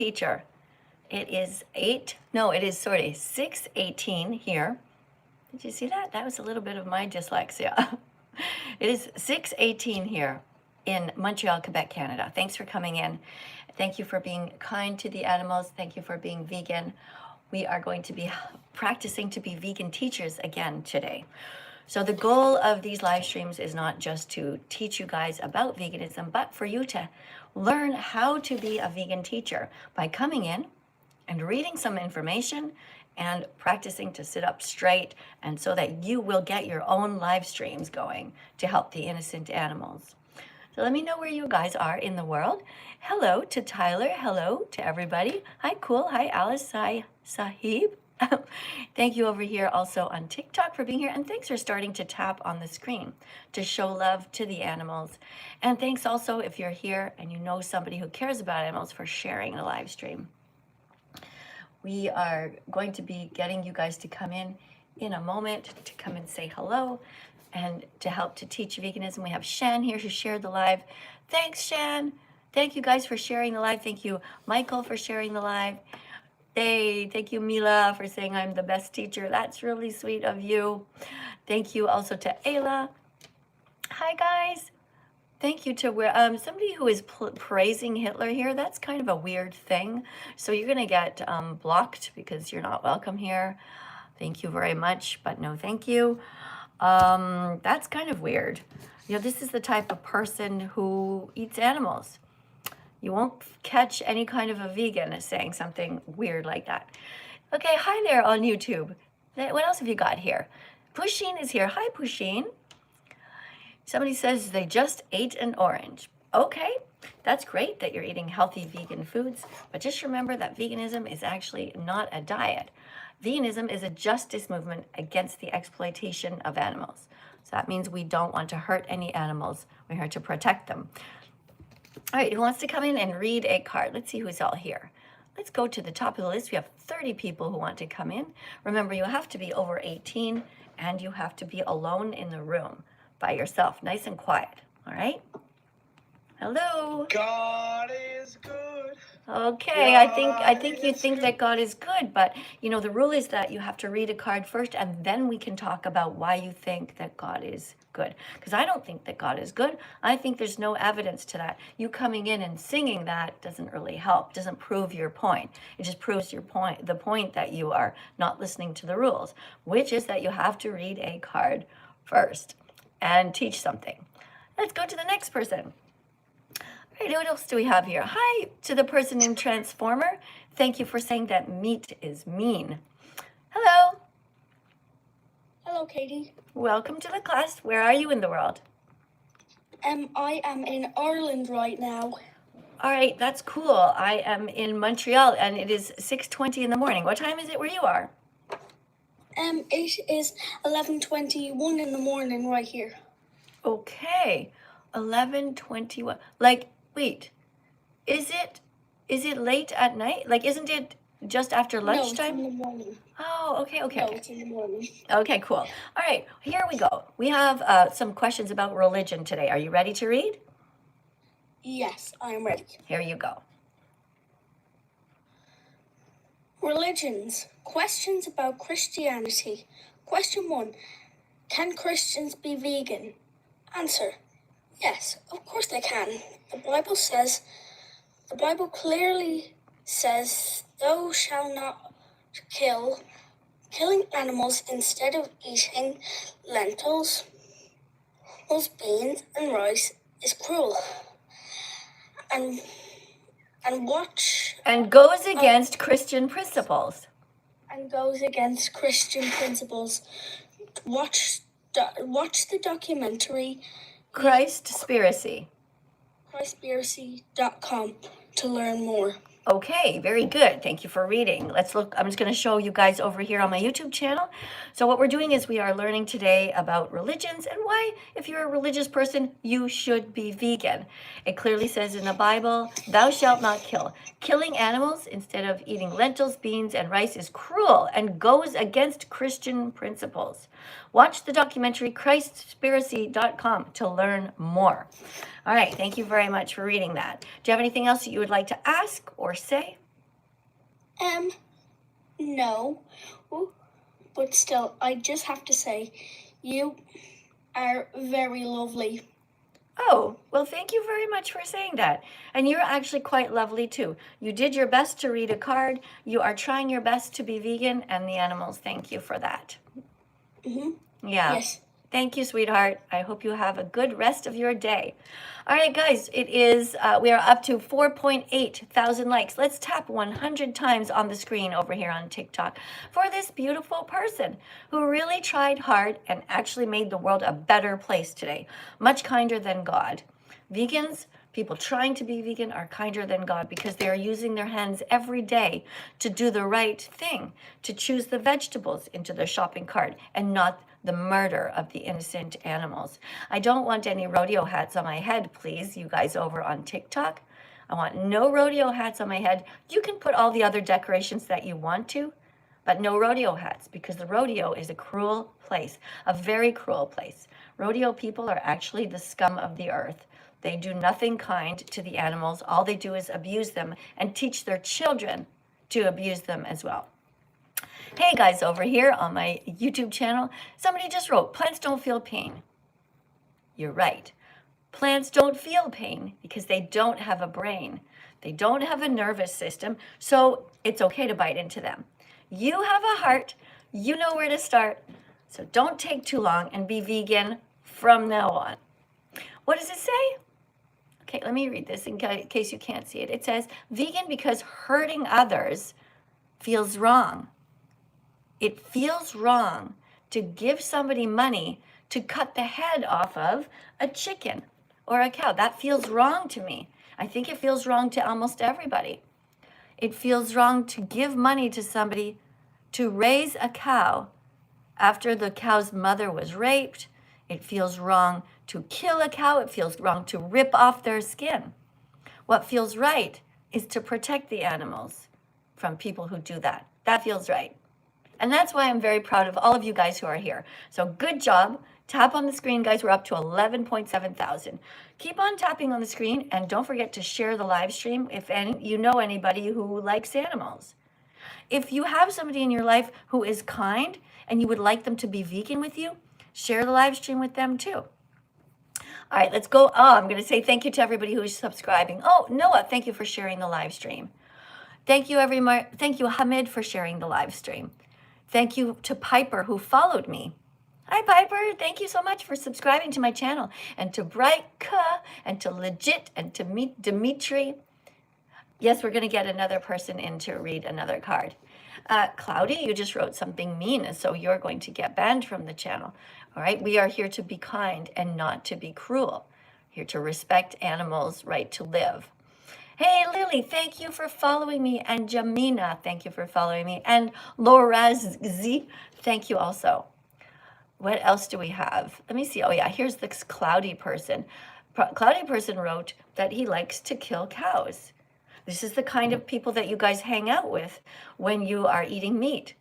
teacher. It is 6:18 here. Did you see that? That was a little bit of my dyslexia. It is 6:18 here in Montreal, Quebec, Canada. Thanks for coming in. Thank you for being kind to the animals. Thank you for being vegan. We are going to be practicing to be vegan teachers again today. So the goal of these live streams is not just to teach you guys about veganism, but for you to learn how to be a vegan teacher by coming in and reading some information and practicing to sit up straight, and so that you will get your own live streams going to help the innocent animals. So let me know where you guys are in the world. Hello to Tyler. Hello to everybody. Hi, Cool. Hi, Alice. Hi, Sahib. Thank you over here also on TikTok for being here. And thanks for starting to tap on the screen to show love to the animals. And thanks also if you're here and you know somebody who cares about animals for sharing the live stream. We are going to be getting you guys to come in a moment to come and say hello and to help to teach veganism. We have Shan here who shared the live. Thanks, Shan. Thank you guys for sharing the live. Thank you, Michael, for sharing the live. Hey, thank you, Mila, for saying I'm the best teacher. That's really sweet of you. Thank you also to Ayla. Hi, guys. Thank you to somebody who is praising Hitler here. That's kind of a weird thing. So you're going to get blocked because you're not welcome here. Thank you very much, but no thank you. That's kind of weird. You know, this is the type of person who eats animals. You won't catch any kind of a vegan saying something weird like that. Okay, hi there on YouTube. What else have you got here? Pusheen is here. Hi, Pusheen. Somebody says they just ate an orange. Okay, that's great that you're eating healthy vegan foods, but just remember that veganism is actually not a diet. Veganism is a justice movement against the exploitation of animals. So that means we don't want to hurt any animals. We're here to protect them. All right, who wants to come in and read a card? Let's see who's all here. Let's go to the top of the list. We have 30 people who want to come in. Remember, you have to be over 18 and you have to be alone in the room by yourself, nice and quiet. All right? Hello. God is good. Okay, I think you think that God is good, but you know the rule is that you have to read a card first, and then we can talk about why you think that God is good. Because I don't think that God is good. I think there's no evidence to that. You coming in and singing that doesn't really help. Doesn't prove your point. It just proves your point. The point that you are not listening to the rules, which is that you have to read a card first and teach something. Let's go to the next person. All right, what else do we have here? Hi to the person named Transformer. Thank you for saying that meat is mean. Hello. Hello, Katie. Welcome to the class. Where are you in the world? I am in Ireland right now. All right, that's cool. I am in Montreal, and it is 6:20 in the morning. What time is it where you are? It is 11:21 in the morning right here. Okay, 11:21. Like, wait, is it late at night? Like, isn't it just after lunchtime? No, it's in the morning. Oh, okay. No, it's in the morning. Okay, cool. All right, here we go. We have some questions about religion today. Are you ready to read? Yes, I am ready. Here you go. Religions. Questions about Christianity. Question 1. Can Christians be vegan? Answer. Yes, of course they can. The Bible clearly says, thou shalt not kill. Killing animals instead of eating lentils, beans, and rice is cruel. And goes against Christian principles. Watch the documentary Christspiracy. Christspiracy.com to learn more. Okay, very good. Thank you for reading. Let's look. I'm just going to show you guys over here on my YouTube channel. So what we're doing is we are learning today about religions and why, if you're a religious person, you should be vegan. It clearly says in the Bible, thou shalt not kill. Killing animals instead of eating lentils, beans, and rice is cruel and goes against Christian principles. Watch the documentary Christspiracy.com to learn more. All right, thank you very much for reading that. Do you have anything else that you would like to ask or say? No. But still, I just have to say, you are very lovely. Oh, well, thank you very much for saying that. And you're actually quite lovely too. You did your best to read a card. You are trying your best to be vegan, and the animals thank you for that. Yeah. Yes. Thank you, sweetheart. I hope you have a good rest of your day. All right, guys, it is, we are up to 4.8 thousand likes. Let's tap 100 times on the screen over here on TikTok for this beautiful person who really tried hard and actually made the world a better place today. Much kinder than God. Vegans, people trying to be vegan, are kinder than God because they are using their hands every day to do the right thing, to choose the vegetables into their shopping cart and not the murder of the innocent animals. I don't want any rodeo hats on my head, please, you guys over on TikTok. I want no rodeo hats on my head. You can put all the other decorations that you want to, but no rodeo hats, because the rodeo is a cruel place, a very cruel place. Rodeo people are actually the scum of the earth. They do nothing kind to the animals. All they do is abuse them and teach their children to abuse them as well. Hey guys, over here on my YouTube channel, somebody just wrote, plants don't feel pain. You're right. Plants don't feel pain because they don't have a brain. They don't have a nervous system, so it's okay to bite into them. You have a heart. You know where to start. So don't take too long and be vegan from now on. What does it say? Okay, let me read this in case you can't see it. It says, vegan because hurting others feels wrong. It feels wrong to give somebody money to cut the head off of a chicken or a cow. That feels wrong to me. I think it feels wrong to almost everybody. It feels wrong to give money to somebody to raise a cow after the cow's mother was raped. It feels wrong to kill a cow. It feels wrong to rip off their skin. What feels right is to protect the animals from people who do that. That feels right. And that's why I'm very proud of all of you guys who are here. So good job. Tap on the screen, guys. We're up to 11.7 thousand. Keep on tapping on the screen, and don't forget to share the live stream if you know anybody who likes animals. If you have somebody in your life who is kind and you would like them to be vegan with you, share the live stream with them too. All right, let's go. Oh, I'm going to say thank you to everybody who is subscribing. Oh, Noah, thank you for sharing the live stream. Thank you, Hamid, for sharing the live stream. Thank you to Piper, who followed me. Hi, Piper. Thank you so much for subscribing to my channel. And to Brightka, and to Legit, and to meet Dimitri. Yes, we're going to get another person in to read another card. Cloudy, you just wrote something mean, and so you're going to get banned from the channel. All right, we are here to be kind and not to be cruel. Here to respect animals' right to live. Hey, Lily, thank you for following me. And Jamina, thank you for following me. And Lorazzi, thank you also. What else do we have? Let me see. Oh, yeah, here's this cloudy person. Cloudy person wrote that he likes to kill cows. This is the kind of people that you guys hang out with when you are eating meat.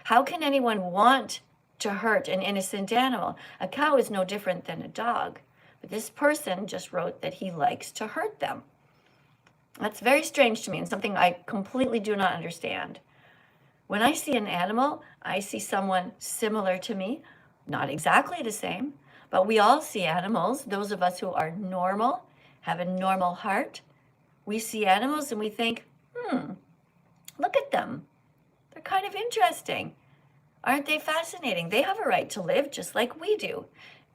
How can anyone want to hurt an innocent animal? A cow is no different than a dog. But this person just wrote that he likes to hurt them. That's very strange to me and something I completely do not understand. When I see an animal, I see someone similar to me, not exactly the same, but we all see animals. Those of us who are normal, have a normal heart, we see animals and we think, look at them. They're kind of interesting. Aren't they fascinating? They have a right to live just like we do.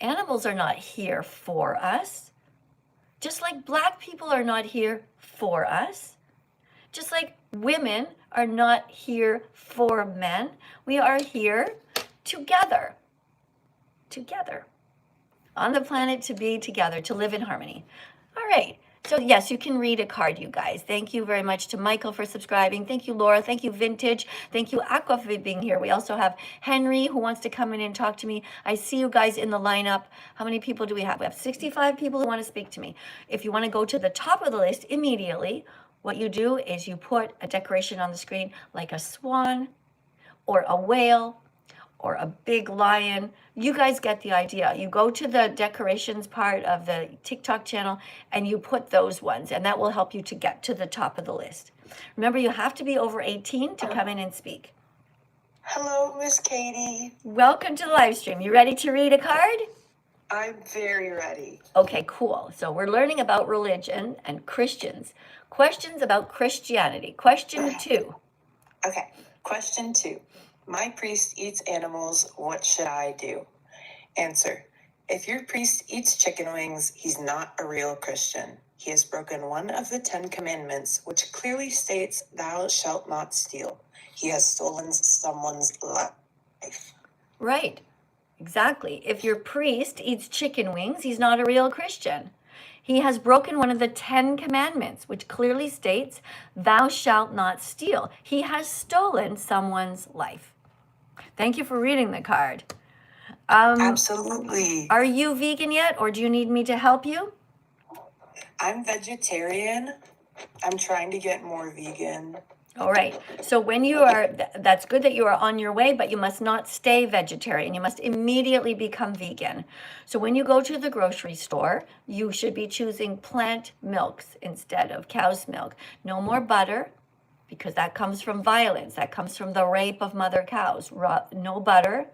Animals are not here for us. Just like Black people are not here for us. Just like women are not here for men. We are here together. Together. On the planet to be together, to live in harmony. All right. So yes, you can read a card, you guys. Thank you very much to Michael for subscribing. Thank you, Laura. Thank you, Vintage. Thank you, Aqua, for being here. We also have Henry, who wants to come in and talk to me. I see you guys in the lineup. How many people do we have? We have 65 people who want to speak to me. If you want to go to the top of the list immediately, what you do is you put a decoration on the screen like a swan or a whale or a big lion. You guys get the idea. You go to the decorations part of the TikTok channel and you put those ones, and that will help you to get to the top of the list. Remember, you have to be over 18 to come in and speak. Hello, Miss Katie. Welcome to the live stream. You ready to read a card? I'm very ready. Okay, cool. So we're learning about religion and Christians. Questions about Christianity. Question 2. Okay, question 2. My priest eats animals. What should I do? Answer. If your priest eats chicken wings, he's not a real Christian. He has broken one of the 10 commandments, which clearly states, "Thou shalt not steal." He has stolen someone's life. Right. Exactly. If your priest eats chicken wings, he's not a real Christian. He has broken one of the 10 commandments, which clearly states, "Thou shalt not steal." He has stolen someone's life. Thank you for reading the card. Absolutely. Are you vegan yet, or do you need me to help you? I'm vegetarian. I'm trying to get more vegan. All right. So when you are, that's good that you are on your way, but you must not stay vegetarian. You must immediately become vegan. So when you go to the grocery store, you should be choosing plant milks instead of cow's milk. No more butter, because that comes from violence. That comes from the rape of mother cows. No butter,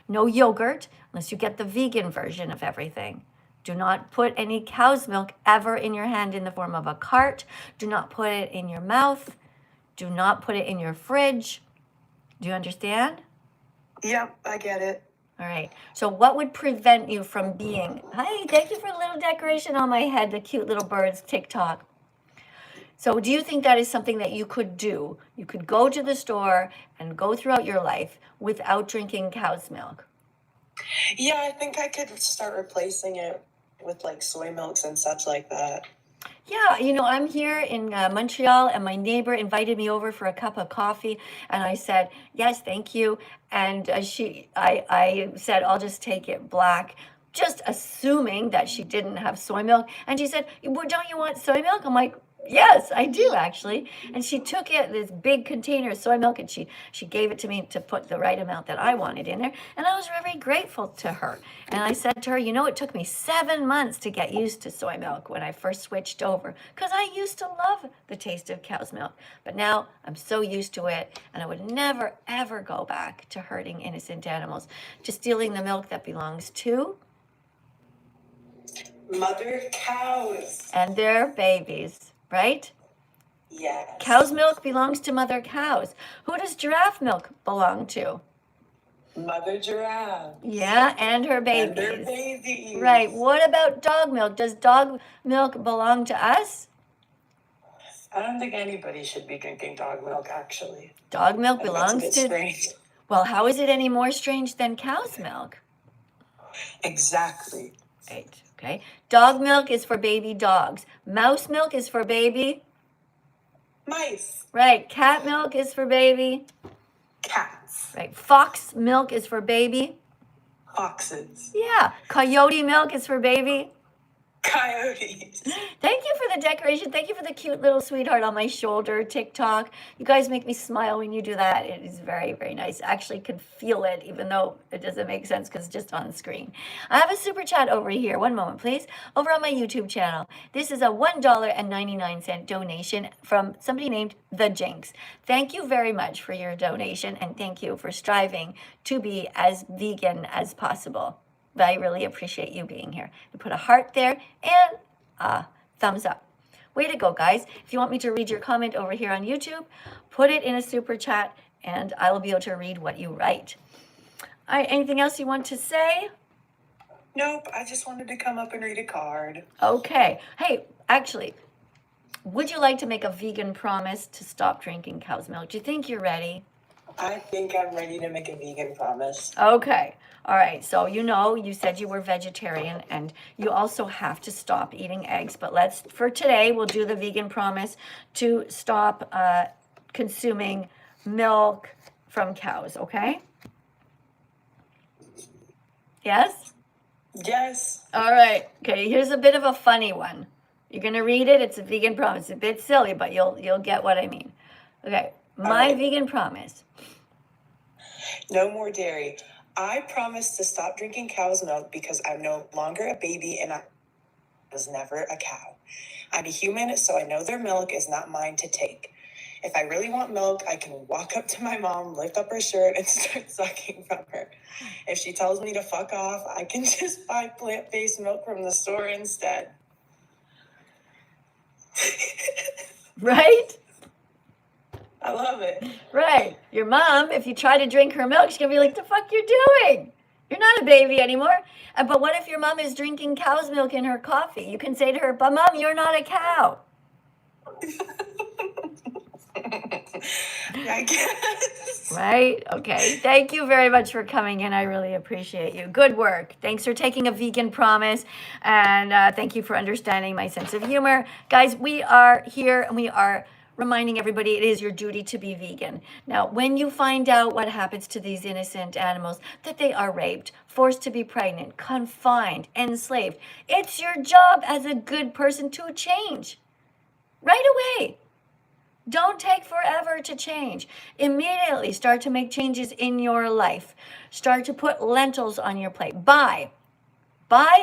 no yogurt, unless you get the vegan version of everything. Do not put any cow's milk ever in your hand in the form of a cart. Do not put it in your mouth. Do not put it in your fridge. Do you understand? Yep, I get it. All right. So what would prevent you from being... Hi, thank you for a little decoration on my head, the cute little birds TikTok. So do you think that is something that you could do? You could go to the store and go throughout your life without drinking cow's milk. Yeah, I think I could start replacing it with like soy milks and such like that. Yeah, you know, I'm here in Montreal, and my neighbor invited me over for a cup of coffee, and I said, yes, thank you. And I said, I'll just take it black, just assuming that she didn't have soy milk. And she said, well, don't you want soy milk? I'm like, yes, I do actually. And she took it, this big container of soy milk, and she gave it to me to put the right amount that I wanted in there. And I was very grateful to her. And I said to her, you know, it took me 7 months to get used to soy milk when I first switched over, because I used to love the taste of cow's milk. But now I'm so used to it, and I would never, ever go back to hurting innocent animals, to stealing the milk that belongs to Mother cows. and their babies. Right? Yes. Cow's milk belongs to mother cows. Who does giraffe milk belong to? Mother giraffe. Yeah, and her babies. And their babies. Right. What about dog milk? Does dog milk belong to us? I don't think anybody should be drinking dog milk, actually. Dog milk I think belongs that's a to... bit strange. Well, how is it any more strange than cow's milk? Exactly. Right. Okay. Dog milk is for baby dogs. Mouse milk is for baby... Mice. Right. Cat milk is for baby... Cats. Right. Fox milk is for baby... Foxes. Yeah. Coyote milk is for baby... Coyotes. Thank you for the decoration. Thank you for the cute little sweetheart on my shoulder TikTok. You guys make me smile when you do that. It is very, very nice. I actually can feel it, even though it doesn't make sense because it's just on screen. I have a super chat over here. One moment, please. Over on my YouTube channel. This is a $1.99 donation from somebody named The Jinx. Thank you very much for your donation, and thank you for striving to be as vegan as possible. But I really appreciate you being here. You put a heart there and a thumbs up. Way to go, guys. If you want me to read your comment over here on YouTube, put it in a super chat and I will be able to read what you write. All right, anything else you want to say? Nope, I just wanted to come up and read a card. Okay. Hey, actually, would you like to make a vegan promise to stop drinking cow's milk? Do you think you're ready? I think I'm ready to make a vegan promise. Okay. All right. So, you know, you said you were vegetarian and you also have to stop eating eggs. But for today, we'll do the vegan promise to stop consuming milk from cows. Okay? Yes? Yes. All right. Okay. Here's a bit of a funny one. You're going to read it. It's a vegan promise. It's a bit silly, but you'll get what I mean. Okay. My right. vegan promise. No more dairy. I promised to stop drinking cow's milk because I'm no longer a baby and I was never a cow. I'm a human, so I know their milk is not mine to take. If I really want milk, I can walk up to my mom, lift up her shirt, and start sucking from her. If she tells me to fuck off, I can just buy plant-based milk from the store instead. Right? I love it. Right. Your mom, if you try to drink her milk, she's going to be like, the fuck you doing? You're not a baby anymore. But what if your mom is drinking cow's milk in her coffee? You can say to her, but mom, you're not a cow. I guess. Right? Okay. Thank you very much for coming in. I really appreciate you. Good work. Thanks for taking a vegan promise. And thank you for understanding my sense of humor. Guys, we are here and we are reminding everybody it is your duty to be vegan. Now, when you find out what happens to these innocent animals, that they are raped, forced to be pregnant, confined, enslaved, it's your job as a good person to change right away. Don't take forever to change. Immediately start to make changes in your life. Start to put lentils on your plate. Buy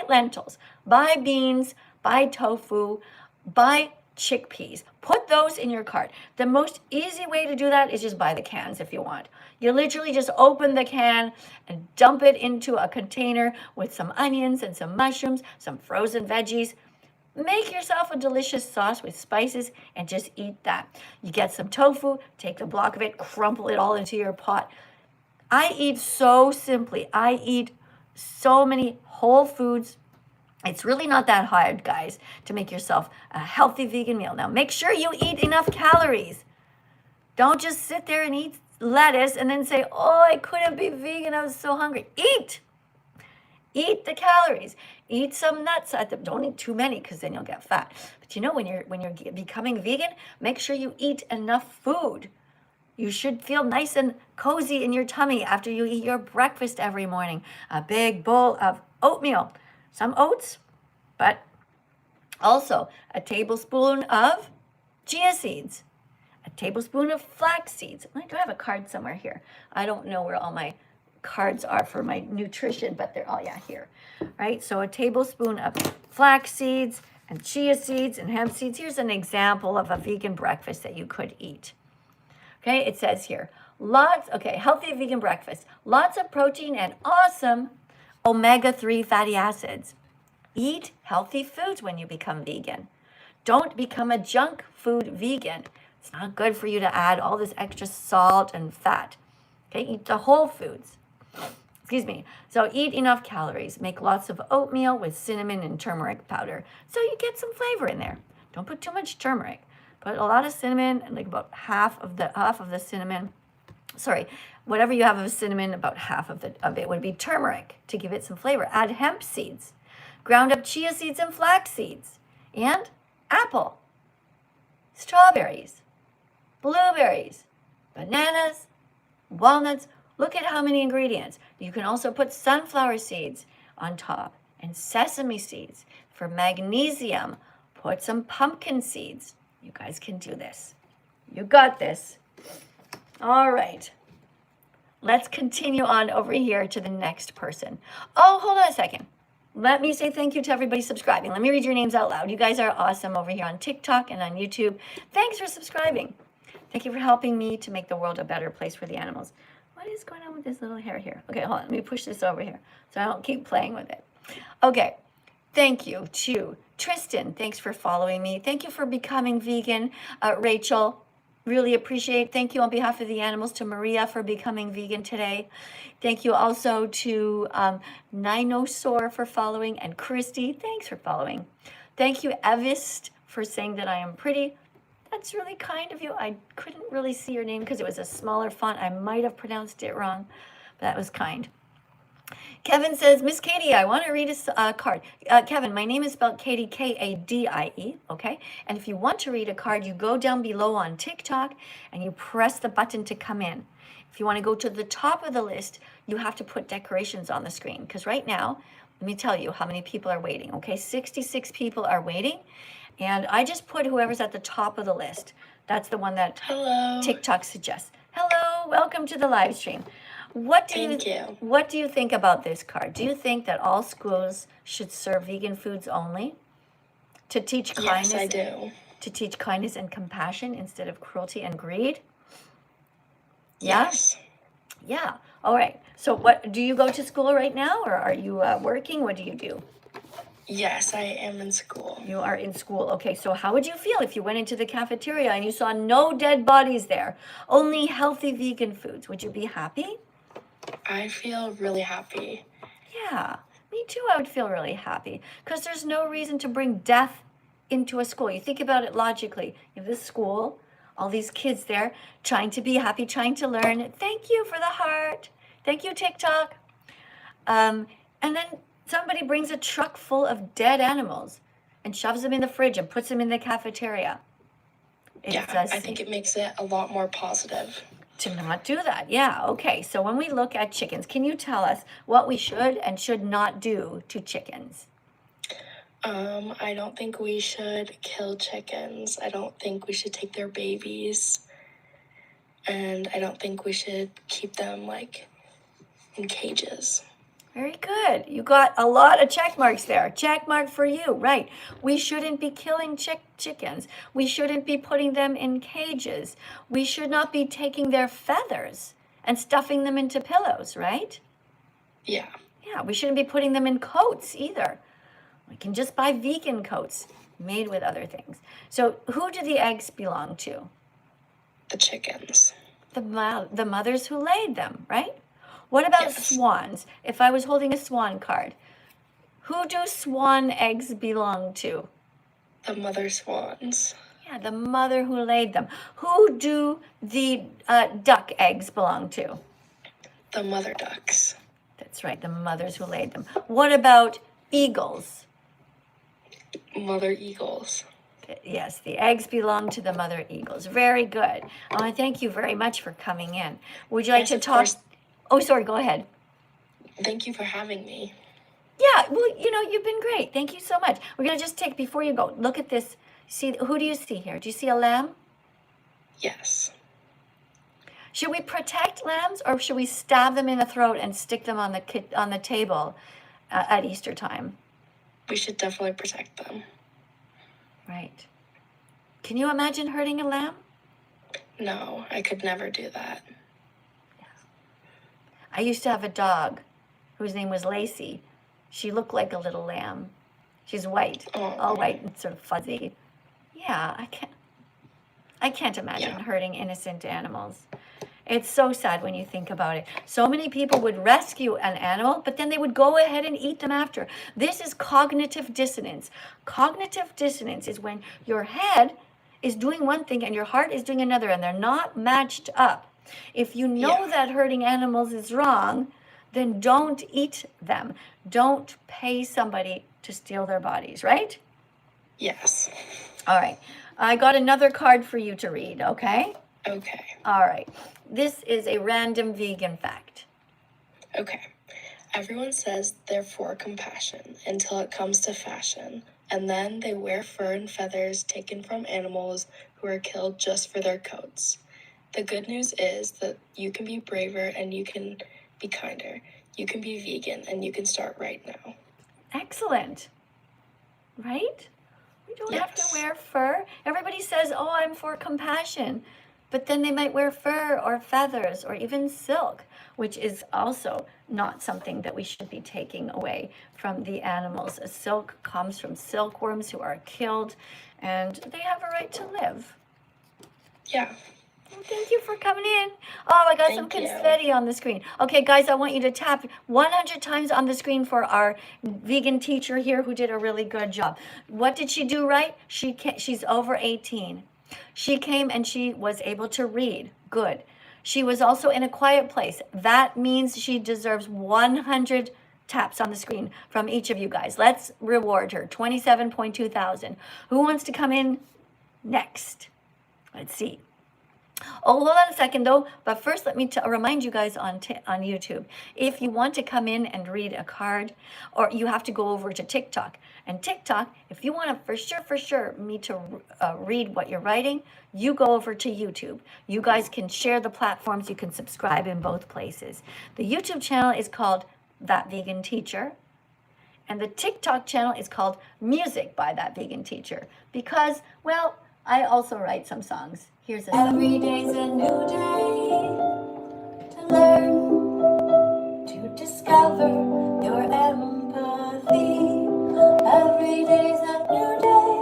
lentils, buy beans, buy tofu, buy chickpeas. Put those in your cart. The most easy way to do that is just buy the cans if you want. You literally just open the can and dump it into a container with some onions and some mushrooms, some frozen veggies. Make yourself a delicious sauce with spices and just eat that. You get some tofu, take the block of it, crumple it all into your pot. I eat so simply. I eat so many whole foods. It's really not that hard, guys, to make yourself a healthy vegan meal. Now, make sure you eat enough calories. Don't just sit there and eat lettuce and then say, oh, I couldn't be vegan. I was so hungry. Eat. Eat the calories. Eat some nuts. Don't eat too many because then you'll get fat. But you know, when you're becoming vegan, make sure you eat enough food. You should feel nice and cozy in your tummy after you eat your breakfast every morning. A big bowl of oatmeal, some oats, but also a tablespoon of chia seeds, a tablespoon of flax seeds. I do have a card somewhere here. I don't know where all my cards are for my nutrition, but they're all, yeah, here, right? So a tablespoon of flax seeds and chia seeds and hemp seeds. Here's an example of a vegan breakfast that you could eat. Okay, it says here, healthy vegan breakfast, lots of protein and awesome omega-3 fatty acids. Eat healthy foods when you become vegan. Don't become a junk food vegan. It's not good for you to add all this extra salt and fat. Okay, eat the whole foods. Excuse me. So eat enough calories. Make lots of oatmeal with cinnamon and turmeric powder so you get some flavor in there. Don't put too much turmeric. Put a lot of cinnamon, and like about half of the cinnamon. Sorry, whatever you have of cinnamon, about half of it would be turmeric to give it some flavor. Add hemp seeds, ground up chia seeds and flax seeds, and apple, strawberries, blueberries, bananas, walnuts. Look at how many ingredients. You can also put sunflower seeds on top and sesame seeds. For magnesium, put some pumpkin seeds. You guys can do this. You got this. All right. Let's continue on over here to the next person. Oh, hold on a second. Let me say thank you to everybody subscribing. Let me read your names out loud. You guys are awesome over here on TikTok and on YouTube. Thanks for subscribing. Thank you for helping me to make the world a better place for the animals. What is going on with this little hair here? Okay, hold on. Let me push this over here so I don't keep playing with it. Okay. Thank you to Tristan. Thanks for following me. Thank you for becoming vegan. Rachel, really appreciate. Thank you on behalf of the animals to Maria for becoming vegan today. Thank you also to Ninosaur for following, and Christy, thanks for following. Thank you, Evist, for saying that I am pretty. That's really kind of you. I couldn't really see your name because it was a smaller font. I might have pronounced it wrong, but that was kind. Kevin says, Miss Katie, I want to read a card. Kevin, my name is spelled Katie, Kadie, okay? And if you want to read a card, you go down below on TikTok and you press the button to come in. If you want to go to the top of the list, you have to put decorations on the screen because right now, let me tell you how many people are waiting, okay? 66 people are waiting. And I just put whoever's at the top of the list. That's the one that Hello. TikTok suggests. Hello, welcome to the live stream. Thank you. What do you think about this card? Do you think that all schools should serve vegan foods only to teach kindness? Yes, I do. To teach kindness and compassion instead of cruelty and greed? Yeah? Yes. Yeah. All right. So what do you go to school right now, or are you working? What do you do? Yes, I am in school. You are in school. Okay, so how would you feel if you went into the cafeteria and you saw no dead bodies there, only healthy vegan foods? Would you be happy? I feel really happy. Yeah, me too. I would feel really happy because there's no reason to bring death into a school. You think about it logically. You have this school, all these kids there trying to be happy, trying to learn. Thank you for the heart. Thank you, TikTok. And then somebody brings a truck full of dead animals and shoves them in the fridge and puts them in the cafeteria. Yeah, I think it makes it a lot more positive. To not do that. Yeah, okay. So when we look at chickens, can you tell us what we should and should not do to chickens? I don't think we should kill chickens. I don't think we should take their babies. And I don't think we should keep them, like, in cages. Very good. You got a lot of check marks there. Check mark for you. Right. We shouldn't be killing chickens. We shouldn't be putting them in cages. We should not be taking their feathers and stuffing them into pillows, right? Yeah. Yeah, we shouldn't be putting them in coats either. We can just buy vegan coats made with other things. So who do the eggs belong to? The chickens. The mothers who laid them, right? What about Yes. swans? If I was holding a swan card, who do swan eggs belong to? The mother swans. Yeah, the mother who laid them. Who do the duck eggs belong to? The mother ducks. That's right, the mothers who laid them. What about eagles? Mother eagles. Yes, the eggs belong to the mother eagles. Very good. I want to thank you very much for coming in. Would you like Yes, to of talk? course. Oh, sorry, go ahead. Thank you for having me. Yeah, well, you've been great. Thank you so much. We're going to just take, before you go, look at this. See, who do you see here? Do you see a lamb? Yes. Should we protect lambs, or should we stab them in the throat and stick them on the table at Easter time? We should definitely protect them. Right. Can you imagine hurting a lamb? No, I could never do that. I used to have a dog whose name was Lacey. She looked like a little lamb. She's white, all white and sort of fuzzy. Yeah, I can't imagine hurting innocent animals. It's so sad when you think about it. So many people would rescue an animal, but then they would go ahead and eat them after. This is cognitive dissonance. Cognitive dissonance is when your head is doing one thing and your heart is doing another, and they're not matched up. If you know that hurting animals is wrong, then don't eat them. Don't pay somebody to steal their bodies, right? Yes. All right. I got another card for you to read, okay? Okay. All right. This is a random vegan fact. Okay. Everyone says they're for compassion until it comes to fashion, and then they wear fur and feathers taken from animals who are killed just for their coats. The good news is that you can be braver and you can be kinder. You can be vegan and you can start right now. Excellent. Right? We don't have to Yes. wear fur. Everybody says, oh, I'm for compassion. But then they might wear fur or feathers or even silk, which is also not something that we should be taking away from the animals. Silk comes from silkworms who are killed, and they have a right to live. Yeah. Well, thank you for coming in. Oh, I got some Thank you. confetti on the screen. Okay, guys, I want you to tap 100 times on the screen for our vegan teacher here who did a really good job. What did she do right? She's over 18. She came and she was able to read. Good. She was also in a quiet place. That means she deserves 100 taps on the screen from each of you guys. Let's reward her. 27.2 thousand. Who wants to come in next? Let's see. Oh, hold on a second though. But first, let me remind you guys on YouTube. If you want to come in and read a card, or you have to go over to TikTok. And TikTok, if you want to for sure me to read what you're writing, you go over to YouTube. You guys can share the platforms. You can subscribe in both places. The YouTube channel is called That Vegan Teacher. And the TikTok channel is called Music by That Vegan Teacher. Because, well, I also write some songs. Here's a song. Every day's a new day to learn, to discover your empathy. Every day's a new day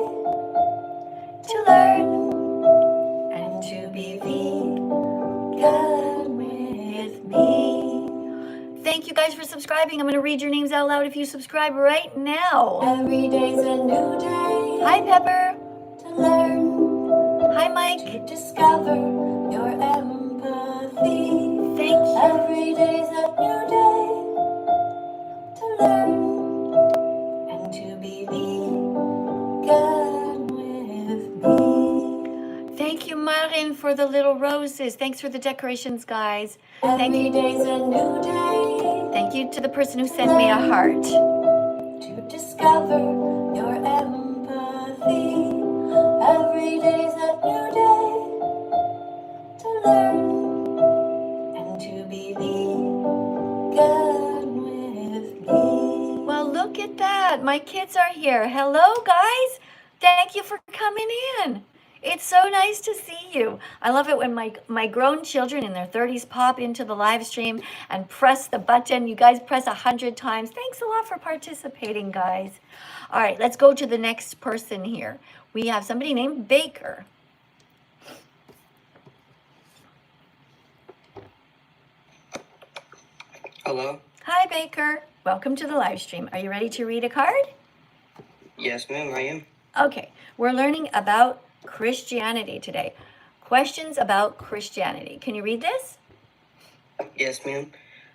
to learn and to be vegan with me. Thank you guys for subscribing. I'm going to read your names out loud if you subscribe right now. Every day's a new day. Hi, Pepper. To learn. Hi, Mike. To discover your empathy. Thank you. Every day's a new day to learn and to be vegan with me. Thank you, Marin, for the little roses. Thanks for the decorations, guys. Every day's a new day. Thank you to the person who sent me a heart. To discover your empathy. Every day's a new day to learn and to be vegan with me. Well, look at that. My kids are here. Hello, guys. Thank you for coming in. It's so nice to see you. I love it when my grown children in their 30s pop into the live stream and press the button. You guys press 100 times. Thanks a lot for participating, guys. All right, let's go to the next person here. We have somebody named Baker. Hello? Hi, Baker. Welcome to the live stream. Are you ready to read a card? Yes, ma'am, I am. Okay, we're learning about Christianity today. Questions about Christianity. Can you read this? Yes, ma'am.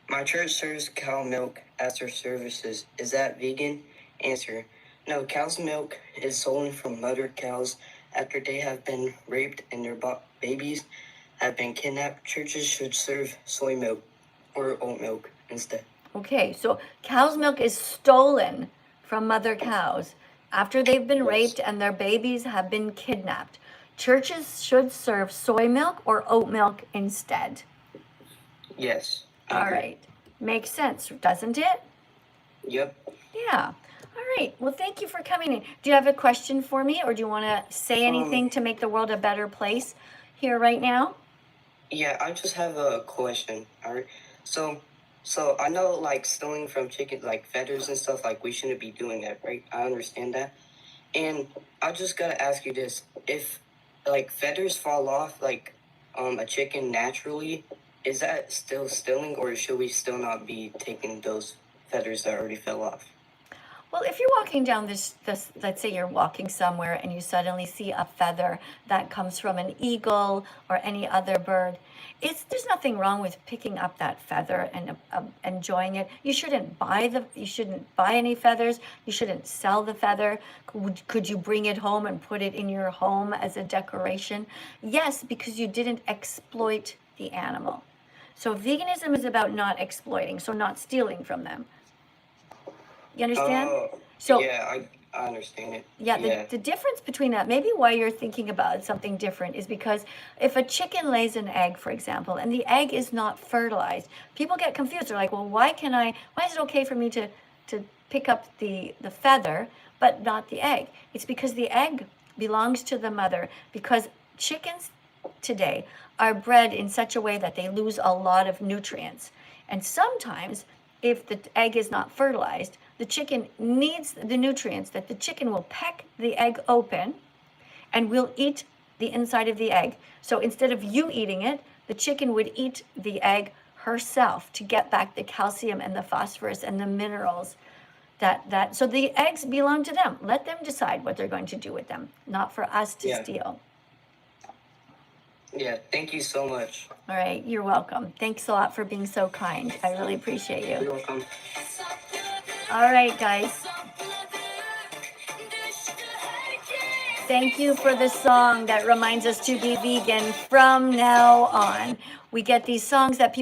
My church serves cow milk as their services. Is that vegan? Answer. No, cow's milk is stolen from mother cows after they have been raped and their babies have been kidnapped. Churches should serve soy milk or oat milk instead. Okay, so cow's milk is stolen from mother cows after they've been raped and their babies have been kidnapped. Churches should serve soy milk or oat milk instead. Yes. All right. Makes sense, doesn't it? Yep. Yeah. All right. Well, thank you for coming in. Do you have a question for me, or do you want to say anything to make the world a better place here right now? Yeah, I just have a question. All right. So I know like stealing from chicken, like feathers and stuff, like we shouldn't be doing that, right? I understand that. And I just gotta ask you this: if like feathers fall off like a chicken naturally, is that still stealing, or should we still not be taking those feathers that already fell off? Well, if you're walking down this, let's say you're walking somewhere and you suddenly see a feather that comes from an eagle or any other bird, there's nothing wrong with picking up that feather and enjoying it. You shouldn't buy any feathers. You shouldn't sell the feather. Could you bring it home and put it in your home as a decoration? Yes, because you didn't exploit the animal. So veganism is about not exploiting, so not stealing from them. You understand? So yeah, I understand it. Yeah, the difference between that, maybe why you're thinking about something different, is because if a chicken lays an egg, for example, and the egg is not fertilized, people get confused. They're like, well, why is it okay for me to pick up the feather but not the egg? It's because the egg belongs to the mother, because chickens today are bred in such a way that they lose a lot of nutrients. And sometimes if the egg is not fertilized, the chicken needs the nutrients that the chicken will peck the egg open and will eat the inside of the egg. So instead of you eating it, the chicken would eat the egg herself to get back the calcium and the phosphorus and the minerals so the eggs belong to them. Let them decide what they're going to do with them, not for us to steal. Yeah, thank you so much. All right, you're welcome. Thanks a lot for being so kind. I really appreciate you. You're welcome. All right, guys. Thank you for the song that reminds us to be vegan from now on. We get these songs that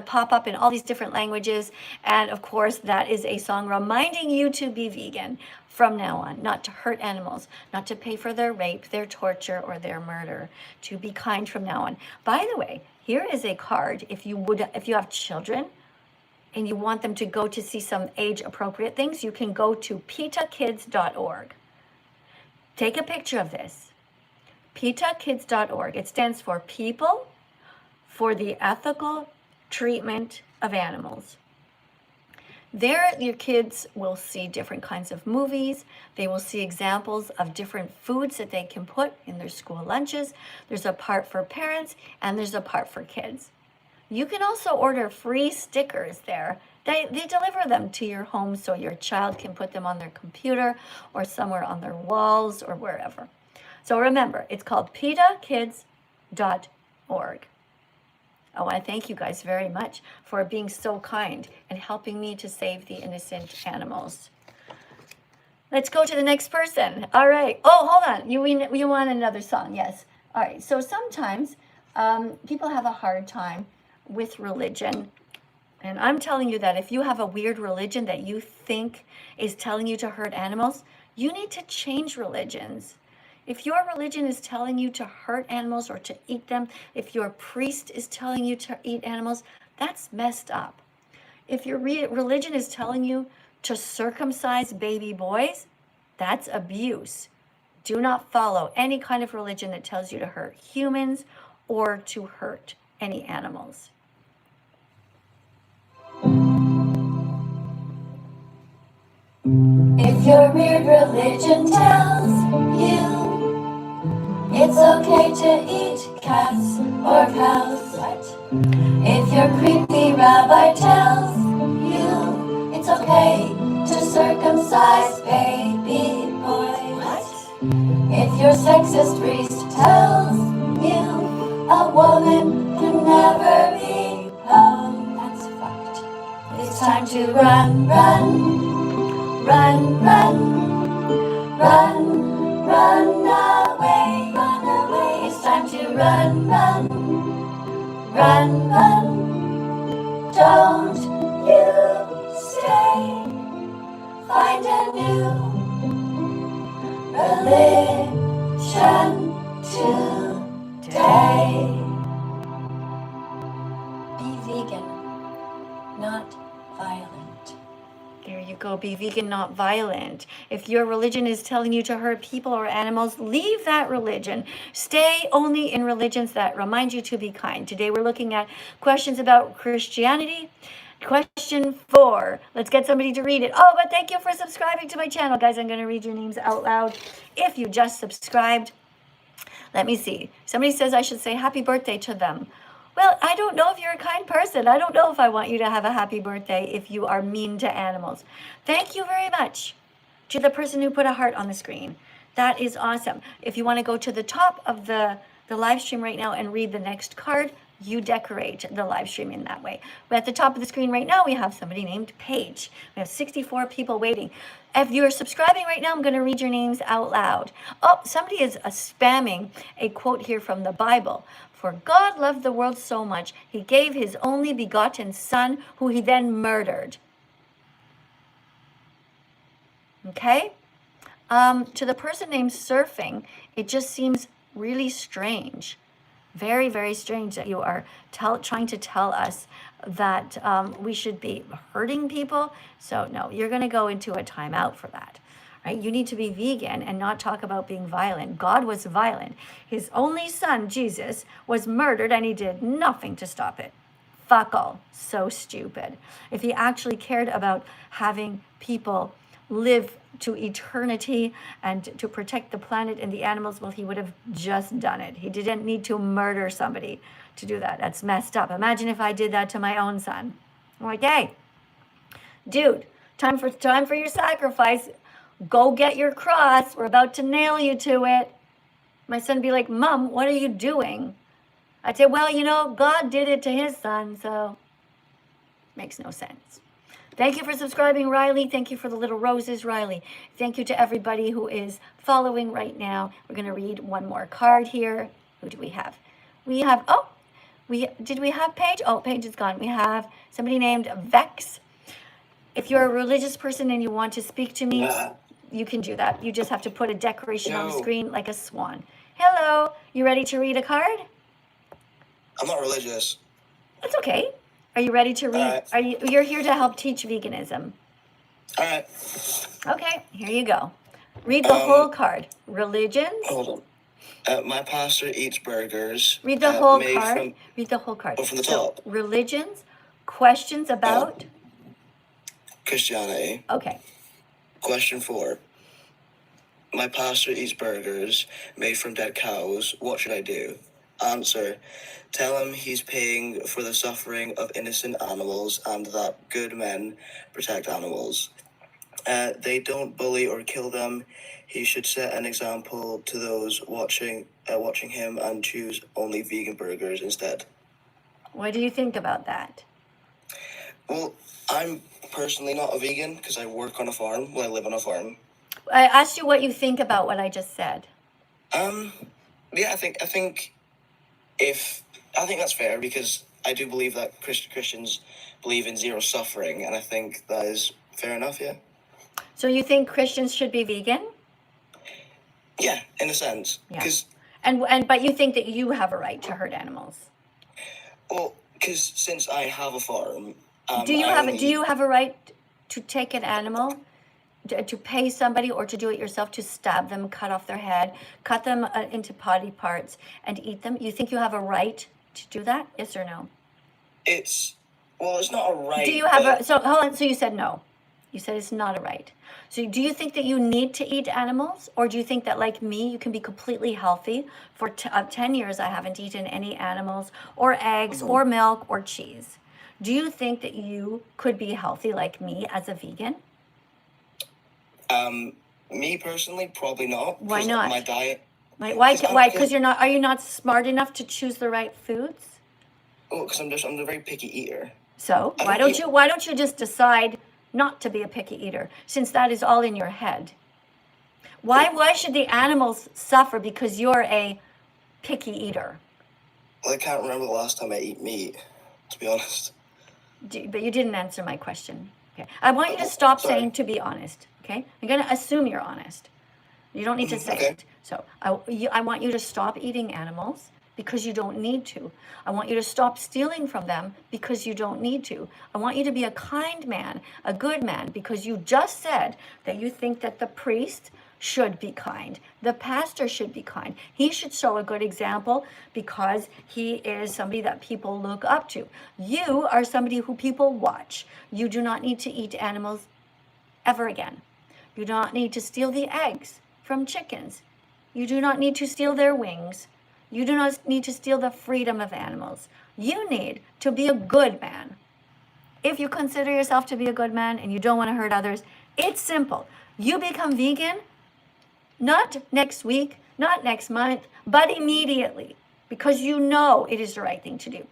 pop up in all these different languages. And of course, that is a song reminding you to be vegan from now on, not to hurt animals, not to pay for their rape, their torture, or their murder, to be kind from now on. By the way, here is a card if you have children and you want them to go to see some age appropriate things, you can go to petakids.org. Take a picture of this. petakids.org. It stands for People for the Ethical Treatment of Animals. There, your kids will see different kinds of movies. They will see examples of different foods that they can put in their school lunches. There's a part for parents and there's a part for kids. You can also order free stickers there. They deliver them to your home so your child can put them on their computer or somewhere on their walls or wherever. So remember, it's called petakids.org. I want to thank you guys very much for being so kind and helping me to save the innocent animals. Let's go to the next person. All right. Oh, hold on. You want another song? Yes. All right. So sometimes people have a hard time with religion. And I'm telling you that if you have a weird religion that you think is telling you to hurt animals, you need to change religions. If your religion is telling you to hurt animals or to eat them, if your priest is telling you to eat animals, that's messed up. If your religion is telling you to circumcise baby boys, that's abuse. Do not follow any kind of religion that tells you to hurt humans or to hurt any animals. If your weird religion tells you it's okay to eat cats or cows, if your creepy rabbi tells you it's okay to circumcise baby boys, if your sexist priest tells you a woman can never be home, that's fucked. It's time to run, run. Run, run, run, run away, run away. It's time to run, run, run, run. Don't you stay. Find a new religion today. Be vegan, not violent. There you go. Be vegan, not violent. If your religion is telling you to hurt people or animals, leave that religion. Stay only in religions that remind you to be kind. Today we're looking at questions about Christianity. Question 4. Let's get somebody to read it. Oh, but thank you for subscribing to my channel. Guys, I'm going to read your names out loud. If you just subscribed, let me see. Somebody says I should say happy birthday to them. Well, I don't know if you're a kind person. I don't know if I want you to have a happy birthday if you are mean to animals. Thank you very much to the person who put a heart on the screen. That is awesome. If you want to go to the top of the live stream right now and read the next card, you decorate the live stream in that way. But at the top of the screen right now, we have somebody named Paige. We have 64 people waiting. If you're subscribing right now, I'm going to read your names out loud. Oh, somebody is spamming a quote here from the Bible. For God loved the world so much, he gave his only begotten son, who he then murdered. Okay? To the person named Surfing, it just seems really strange. Very, very strange that you are trying to tell us that we should be hurting people. So no, you're going to go into a timeout for that. Right? You need to be vegan and not talk about being violent. God was violent. His only son, Jesus, was murdered and he did nothing to stop it. Fuck all. So stupid. If he actually cared about having people live to eternity and to protect the planet and the animals, well, he would have just done it. He didn't need to murder somebody to do that. That's messed up. Imagine if I did that to my own son. I'm like, hey, dude, time for your sacrifice. Go get your cross. We're about to nail you to it. My son would be like, Mom, what are you doing? I'd say, well, God did it to his son, so makes no sense. Thank you for subscribing, Riley. Thank you for the little roses, Riley. Thank you to everybody who is following right now. We're going to read one more card here. Who do we have? We have, did we have Paige? Oh, Paige is gone. We have somebody named Vex. If you're a religious person and you want to speak to me, you can do that. You just have to put a decoration on the screen like a swan. Hello, you ready to read a card? I'm not religious. That's okay. Are you ready to read? You're here to help teach veganism. All right. Okay, here you go. Read the whole card. Religions. Hold on. My pastor eats burgers. Read the whole card. Read the whole card. Oh, from the top. Religions. Questions about Christianity. Okay. Question 4. My pastor eats burgers made from dead cows. What should I do? Answer. Tell him he's paying for the suffering of innocent animals and that good men protect animals. They don't bully or kill them. He should set an example to those watching him and choose only vegan burgers instead. What do you think about that? Well, I'm personally not a vegan because I work on a farm. Well, I live on a farm. I asked you what you think about what I just said. Yeah, I think that's fair because I do believe that Christians believe in zero suffering, and I think that is fair enough. Yeah. So you think Christians should be vegan? Yeah, in a sense. Yeah. But you think that you have a right to hurt animals? Well, because since I have a farm, do you have a right to take an animal, to pay somebody, or to do it yourself, to stab them, cut off their head, cut them into body parts, and eat them? You think you have a right to do that? Yes or no? It's not a right. Do you have so hold on? So you said no. You said it's not a right. So do you think that you need to eat animals, or do you think that, like me, you can be completely healthy? For 10 years, I haven't eaten any animals or eggs or milk or cheese. Do you think that you could be healthy like me as a vegan? Me personally, probably not. Why not? My diet. Why? Because you're not. Are you not smart enough to choose the right foods? Oh, because I'm a very picky eater. So why don't you just decide not to be a picky eater, since that is all in your head? Why should the animals suffer because you're a picky eater? Well, I can't remember the last time I ate meat, to be honest. But you didn't answer my question. Okay, I want you to stop saying to be honest. Okay, I'm going to assume you're honest. You don't need to say it. So I want you to stop eating animals because you don't need to. I want you to stop stealing from them because you don't need to. I want you to be a kind man, a good man, because you just said that you think that the priest should be kind. The pastor should be kind. He should show a good example because he is somebody that people look up to. You are somebody who people watch. You do not need to eat animals ever again. You do not need to steal the eggs from chickens. You do not need to steal their wings. You do not need to steal the freedom of animals. You need to be a good man. If you consider yourself to be a good man and you don't want to hurt others, it's simple. You become vegan, not next week, not next month, but immediately, because you know it is the right thing to do.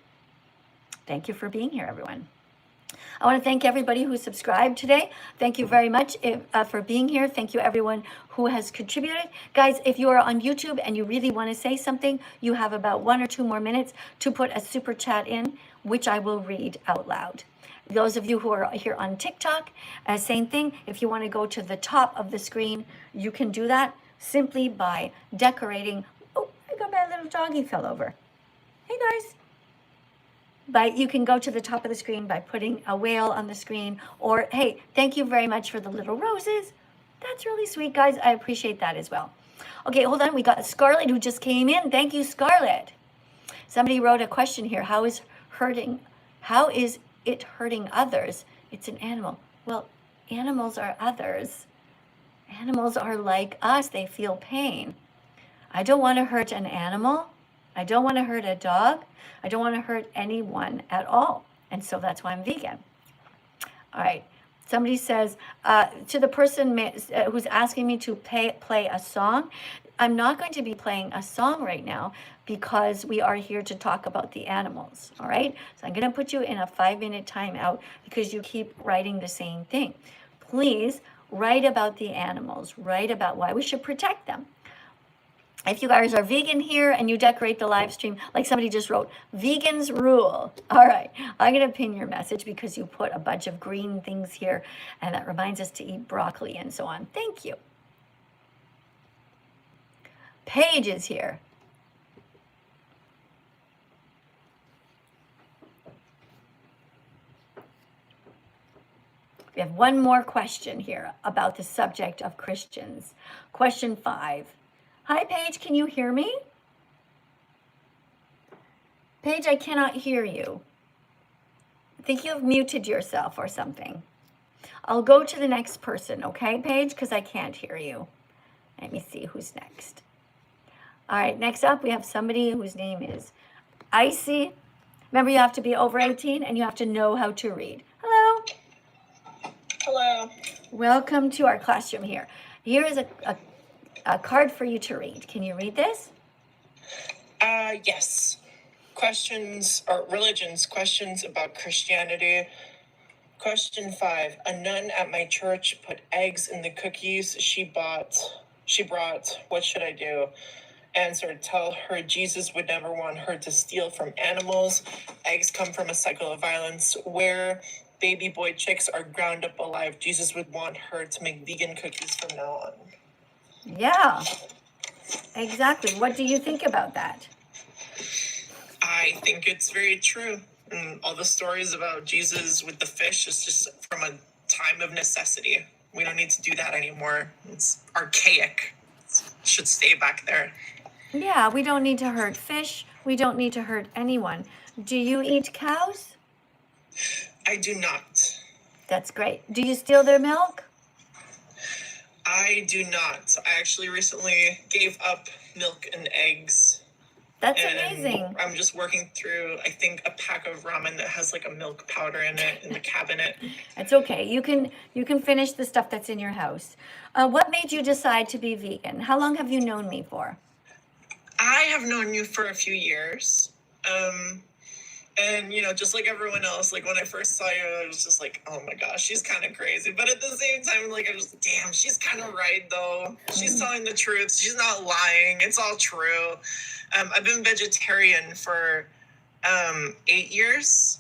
Thank you for being here, everyone. I want to thank everybody who subscribed today. Thank you very much for being here. Thank you, everyone who has contributed. Guys, if you are on YouTube and you really want to say something, you have about 1 or 2 more minutes to put a super chat in, which I will read out loud. Those of you who are here on TikTok, same thing. If you want to go to the top of the screen, you can do that simply by decorating. Oh, I got my little doggy fell over. Hey, guys. But you can go to the top of the screen by putting a whale on the screen. Or, hey, thank you very much for the little roses. That's really sweet, guys. I appreciate that as well. Okay, hold on. We got Scarlett who just came in. Thank you, Scarlett. Somebody wrote a question here. How is it hurting others? It's an animal. Well, animals are others. Animals are like us. They feel pain. I don't want to hurt an animal. I don't want to hurt a dog. I don't want to hurt anyone at all. And so that's why I'm vegan. All right. Somebody says, to the person who's asking me to play a song, I'm not going to be playing a song right now because we are here to talk about the animals, all right? So I'm going to put you in a 5-minute timeout because you keep writing the same thing. Please write about the animals, write about why we should protect them. If you guys are vegan here and you decorate the live stream, like somebody just wrote, vegans rule. All right, I'm going to pin your message because you put a bunch of green things here and that reminds us to eat broccoli and so on. Thank you. Paige is here. We have one more question here about the subject of Christians. Question 5. Hi, Paige, can you hear me? Paige, I cannot hear you. I think you've muted yourself or something. I'll go to the next person, okay, Paige, because I can't hear you. Let me see who's next. All right, next up, we have somebody whose name is Icy. Remember, you have to be over 18 and you have to know how to read. Hello. Hello. Welcome to our classroom here. Here is a card for you to read. Can you read this? Yes. Questions or religions, questions about Christianity. Question 5. A nun at my church put eggs in the cookies she brought. What should I do? Answer, tell her Jesus would never want her to steal from animals. Eggs come from a cycle of violence where baby boy chicks are ground up alive. Jesus would want her to make vegan cookies from now on. Yeah, exactly. What do you think about that? I think it's very true. And all the stories about Jesus with the fish is just from a time of necessity. We don't need to do that anymore. It's archaic. It should stay back there. Yeah, we don't need to hurt fish. We don't need to hurt anyone. Do you eat cows? I do not. That's great. Do you steal their milk? I do not. I actually recently gave up milk and eggs. That's and amazing. I'm just working through, I think, a pack of ramen that has like a milk powder in it in the cabinet. It's okay. You can finish the stuff that's in your house. What made you decide to be vegan? How long have you known me for? I have known you for a few years. And, you know, just like everyone else, like when I first saw you, I was just like, oh my gosh, she's kind of crazy. But at the same time, like, I was, damn, she's kind of right, though. She's telling the truth. She's not lying. It's all true. I've been vegetarian for 8 years.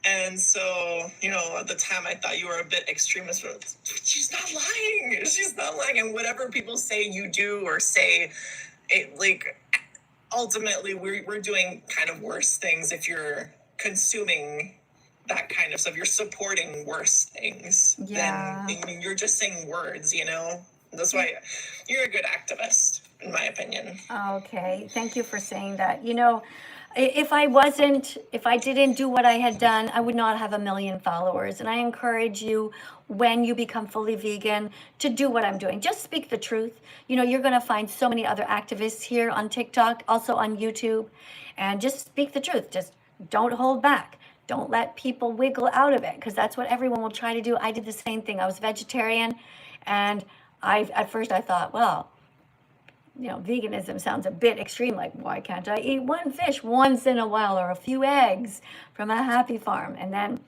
And so, you know, at the time I thought you were a bit extremist, but she's not lying. She's not lying. And whatever people say you do or say, it, like, ultimately we're doing kind of worse things if you're consuming that kind of stuff. You're supporting worse things than you're just saying words, you know. That's why you're a good activist, in my opinion. Okay, thank you for saying that. You know, if I didn't do what I had done, I would not have 1 million followers. And I encourage you, when you become fully vegan, to do what I'm doing. Just speak the truth. You know, you're going to find so many other activists here on TikTok, also on YouTube, and just speak the truth. Just don't hold back. Don't let people wiggle out of it, because that's what everyone will try to do. I did the same thing. I was vegetarian, and at first I thought, well, you know, veganism sounds a bit extreme. Like, why can't I eat one fish once in a while or a few eggs from a happy farm? And then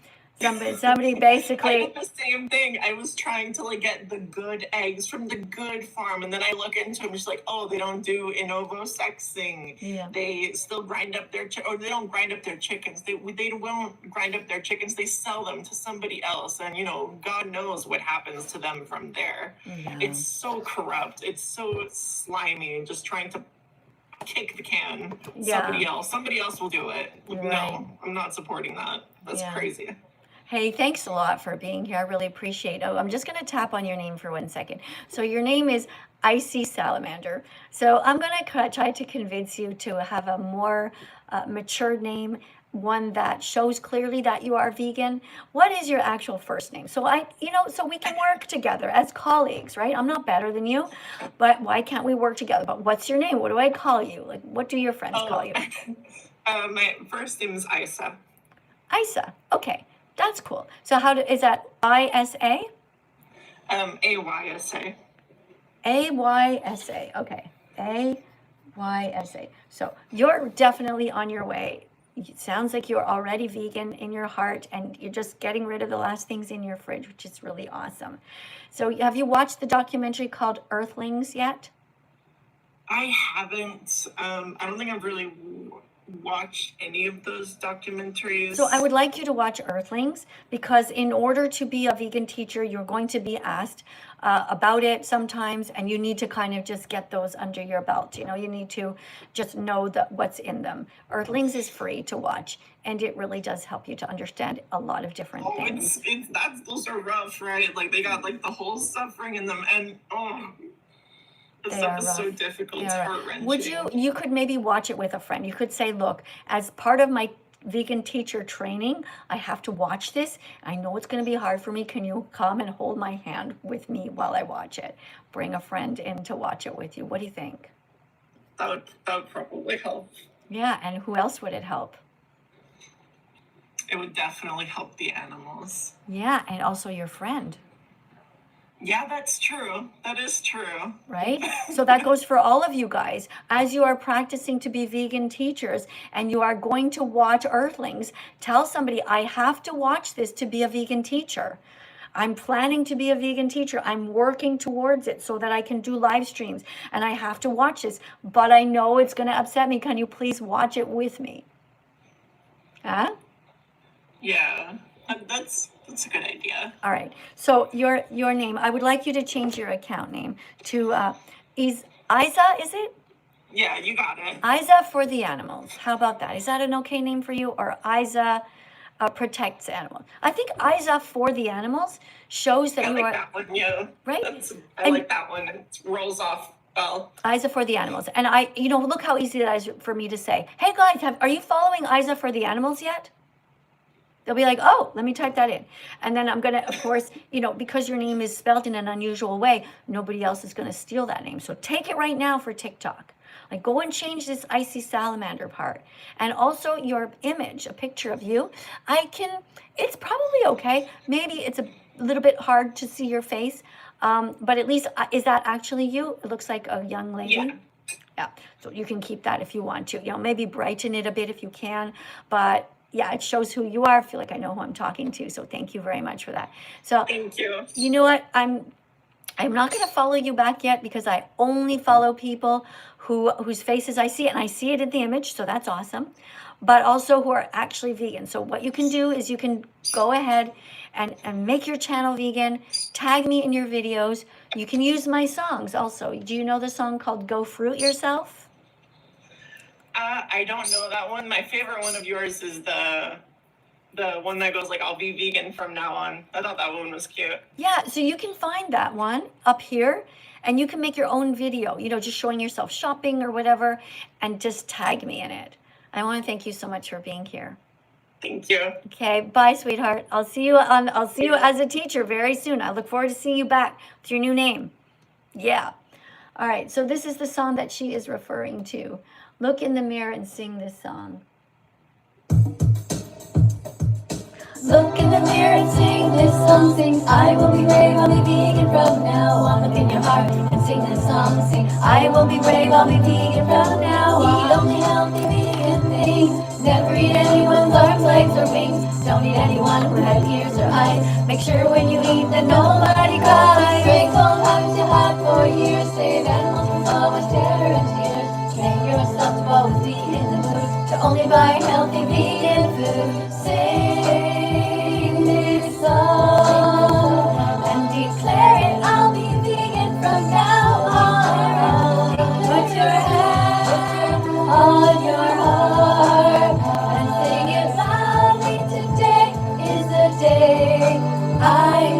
somebody basically... I did the same thing. I was trying to like get the good eggs from the good farm, and then I look into them, just like, oh, they don't do in ovo sexing. Yeah. They still grind up their or they don't grind up their chickens. They won't grind up their chickens. They sell them to somebody else, and you know, God knows what happens to them from there. Yeah. It's so corrupt. It's so slimy. Just trying to kick the can. Yeah. Somebody else will do it. Right. No, I'm not supporting that. That's crazy. Hey, thanks a lot for being here. I really appreciate it. Oh, I'm just going to tap on your name for 1 second. So your name is Icy Salamander. So I'm going to try to convince you to have a more mature name, one that shows clearly that you are vegan. What is your actual first name? So so we can work together as colleagues, right? I'm not better than you, but why can't we work together? But what's your name? What do I call you? Like, what do your friends call you? My first name is Isa. Isa. Okay. That's cool. So is that ISA? AYSA. AYSA. Okay. AYSA. So you're definitely on your way. It sounds like you're already vegan in your heart, and you're just getting rid of the last things in your fridge, which is really awesome. So have you watched the documentary called Earthlings yet? I haven't. I don't think I've really watched any of those documentaries. So I would like you to watch Earthlings, because in order to be a vegan teacher, you're going to be asked about it sometimes, and you need to kind of just get those under your belt. You know, you need to just know what's in them. Earthlings is free to watch, and it really does help you to understand a lot of different things. Those are rough, right? Like they got like the whole suffering in them, and the stuff is so difficult. It's heart-wrenching. You could maybe watch it with a friend. You could say, look, as part of my vegan teacher training, I have to watch this. I know it's going to be hard for me. Can you come and hold my hand with me while I watch it? Bring a friend in to watch it with you. What do you think? That would probably help. Yeah, and who else would it help? It would definitely help the animals. Yeah, and also your friend. Yeah, that's true. That is true. Right? So that goes for all of you guys. As you are practicing to be vegan teachers and you are going to watch Earthlings, tell somebody, I have to watch this to be a vegan teacher. I'm planning to be a vegan teacher. I'm working towards it so that I can do live streams, and I have to watch this, but I know it's going to upset me. Can you please watch it with me? Huh? Yeah, that's a good idea. All right. So your name, I would like you to change your account name to is Isa, is it? Yeah, you got it. Isa for the animals. How about that? Is that an okay name for you? Or Isa protects animals? I think Isa for the animals shows that I you like are that one, yeah. right. I like that one. It rolls off well. Isa for the animals. And look how easy that is for me to say. Hey guys, are you following Isa for the animals yet? They'll be like, oh, let me type that in. And then I'm going to, of course, because your name is spelled in an unusual way, nobody else is going to steal that name. So take it right now for TikTok. Like, go and change this icy salamander part. And also your image, a picture of you. It's probably okay. Maybe it's a little bit hard to see your face. But at least, is that actually you? It looks like a young lady. Yeah. Yeah. So you can keep that if you want to. Maybe brighten it a bit if you can. But yeah, it shows who you are. I feel like I know who I'm talking to. So thank you very much for that. So thank you. You know what? I'm not going to follow you back yet, because I only follow people whose faces I see, and I see it in the image. So that's awesome. But also who are actually vegan. So what you can do is you can go ahead and make your channel vegan. Tag me in your videos. You can use my songs also. Do you know the song called Go Fruit Yourself? I don't know that one. My favorite one of yours is the one that goes like, I'll be vegan from now on. I thought that one was cute. Yeah, so you can find that one up here, and you can make your own video, just showing yourself shopping or whatever, and just tag me in it. I want to thank you so much for being here. Thank you. Okay, bye, sweetheart. I'll see you as a teacher very soon. I look forward to seeing you back with your new name. Yeah. All right, so this is the song that she is referring to. Look in the mirror and sing this song. Look in the mirror and sing this song. Sing, I will be brave, I'll be vegan from now on. Look in your heart and sing this song. Sing, I will be brave, I'll be vegan from now on. Eat only healthy vegan things. Never eat anyone's arms, legs, or wings. Don't eat anyone who had ears or eyes. Make sure when you eat that nobody cries. Drink all hugs you had for years. Save animals from so much terror and tears. Train yourself to always be in the mood to only buy healthy vegan food. Sing this song and declare it. I'll be vegan from now on. Put your hand on your heart and sing it loudly. Today is the day I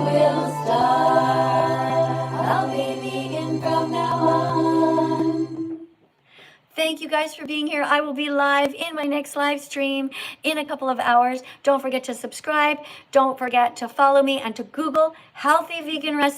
will start. I'll be vegan from now on. Thank you guys for being here. I will be live in my next live stream in a couple of hours. Don't forget to subscribe. Don't forget to follow me and to Google healthy vegan recipes.